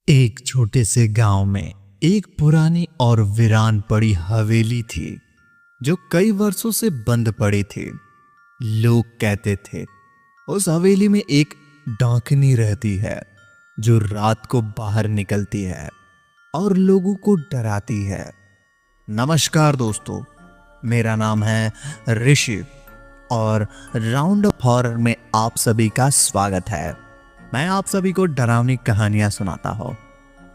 एक छोटे से गांव में एक पुरानी और वीरान पड़ी हवेली थी जो कई वर्षों से बंद पड़ी थी। लोग कहते थे उस हवेली में एक डाकनी रहती है जो रात को बाहर निकलती है और लोगों को डराती है। नमस्कार दोस्तों, मेरा नाम है ऋषि और राउंड अप हॉरर में आप सभी का स्वागत है। मैं आप सभी को डरावनी कहानियां सुनाता हूं।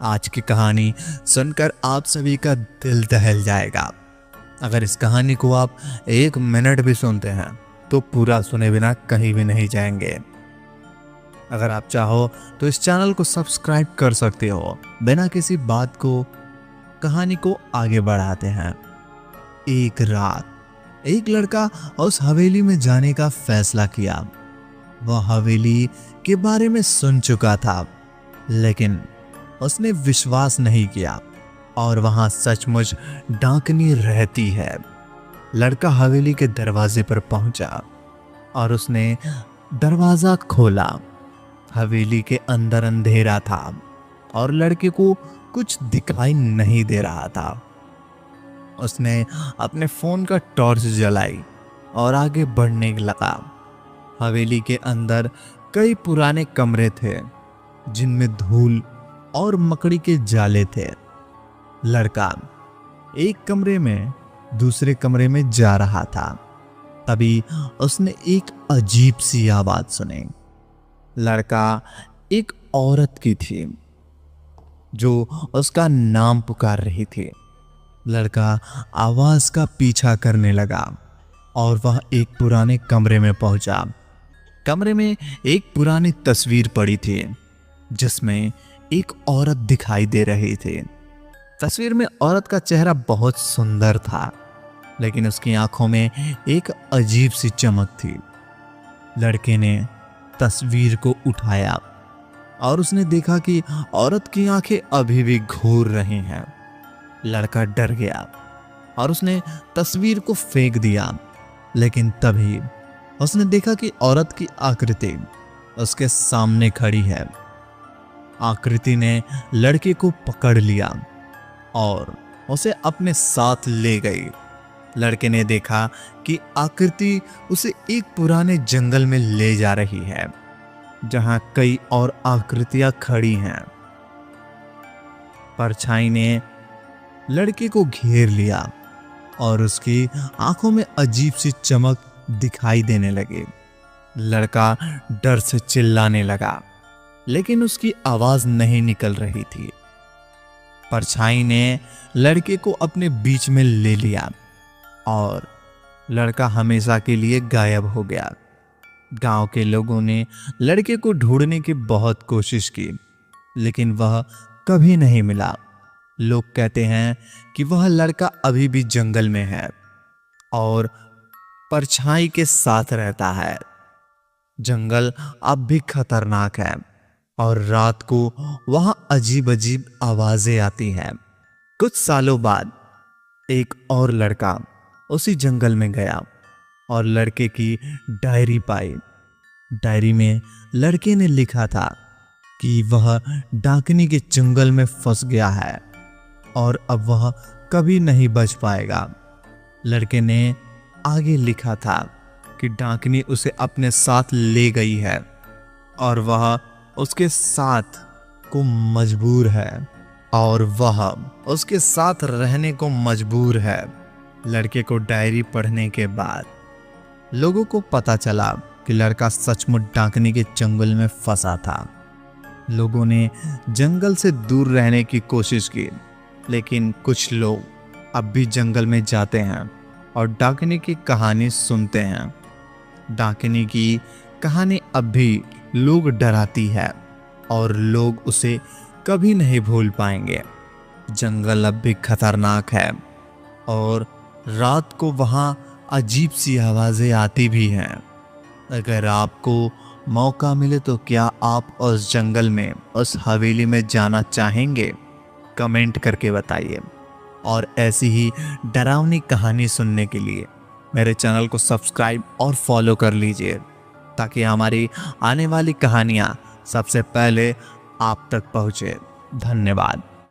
आज की कहानी सुनकर आप सभी का दिल दहल जाएगा। अगर इस कहानी को आप 1 मिनट भी सुनते हैं तो पूरा सुने बिना कहीं भी नहीं जाएंगे। अगर आप चाहो तो इस चैनल को सब्सक्राइब कर सकते हो। बिना किसी बात को कहानी को आगे बढ़ाते हैं। एक रात एक लड़का उस हवेली में जाने का फैसला किया। वह हवेली के बारे में सुन चुका था, लेकिन उसने विश्वास नहीं किया और वहां सचमुच डाकनी रहती है। लड़का हवेली के दरवाजे पर पहुंचा और उसने दरवाजा खोला। हवेली के अंदर अंधेरा था और लड़के को कुछ दिखाई नहीं दे रहा था। उसने अपने फोन का टॉर्च जलाई और आगे बढ़ने लगा। हवेली के अंदर कई पुराने कमरे थे जिनमें धूल और मकड़ी के जाले थे। लड़का एक कमरे में दूसरे कमरे में जा रहा था, तभी उसने एक अजीब सी आवाज सुनी। लड़का एक औरत की थी जो उसका नाम पुकार रही थी। लड़का आवाज का पीछा करने लगा और वह एक पुराने कमरे में पहुंचा। कमरे में एक पुरानी तस्वीर पड़ी थी जिसमें एक औरत दिखाई दे रही थी। तस्वीर में औरत का चेहरा बहुत सुंदर था, लेकिन उसकी आंखों में एक अजीब सी चमक थी। लड़के ने तस्वीर को उठाया और उसने देखा कि औरत की आंखें अभी भी घूर रही हैं। लड़का डर गया और उसने तस्वीर को फेंक दिया, लेकिन तभी उसने देखा कि औरत की आकृति उसके सामने खड़ी है। आकृति ने लड़के को पकड़ लिया और उसे अपने साथ ले गई। लड़के ने देखा कि आकृति उसे एक पुराने जंगल में ले जा रही है जहां कई और आकृतियां खड़ी हैं। परछाई ने लड़के को घेर लिया और उसकी आंखों में अजीब सी चमक दिखाई देने लगी। लड़का डर से चिल्लाने लगा, लेकिन उसकी आवाज नहीं निकल रही थी। परछाई ने लड़के को अपने बीच में ले लिया और लड़का हमेशा के लिए गायब हो गया। गांव के लोगों ने लड़के को ढूंढने की बहुत कोशिश की, लेकिन वह कभी नहीं मिला। लोग कहते हैं कि वह लड़का अभी भी जंगल में है और परछाई के साथ रहता है। जंगल अब भी खतरनाक है और रात को वहां अजीब अजीब आवाजें आती हैं। कुछ सालों बाद एक और लड़का उसी जंगल में गया और लड़के की डायरी पाई। डायरी में लड़के ने लिखा था कि वह डाकनी के जंगल में फंस गया है और अब वह कभी नहीं बच पाएगा। लड़के ने आगे लिखा था कि डाकनी उसे अपने साथ ले गई है और वह उसके साथ को मजबूर है और वह उसके साथ रहने को मजबूर है। लड़के को डायरी पढ़ने के बाद लोगों को पता चला कि लड़का सचमुच डाकनी के जंगल में फंसा था। लोगों ने जंगल से दूर रहने की कोशिश की, लेकिन कुछ लोग अब भी जंगल में जाते हैं और डाकनी की कहानी सुनते हैं। डाकनी की कहानी अब भी लोग डराती है और लोग उसे कभी नहीं भूल पाएंगे। जंगल अब भी खतरनाक है और रात को वहां अजीब सी आवाजें आती भी हैं। अगर आपको मौका मिले तो क्या आप उस जंगल में, उस हवेली में जाना चाहेंगे? कमेंट करके बताइए। और ऐसी ही डरावनी कहानी सुनने के लिए मेरे चैनल को सब्सक्राइब और फॉलो कर लीजिए, ताकि हमारी आने वाली कहानियाँ सबसे पहले आप तक पहुँचे। धन्यवाद।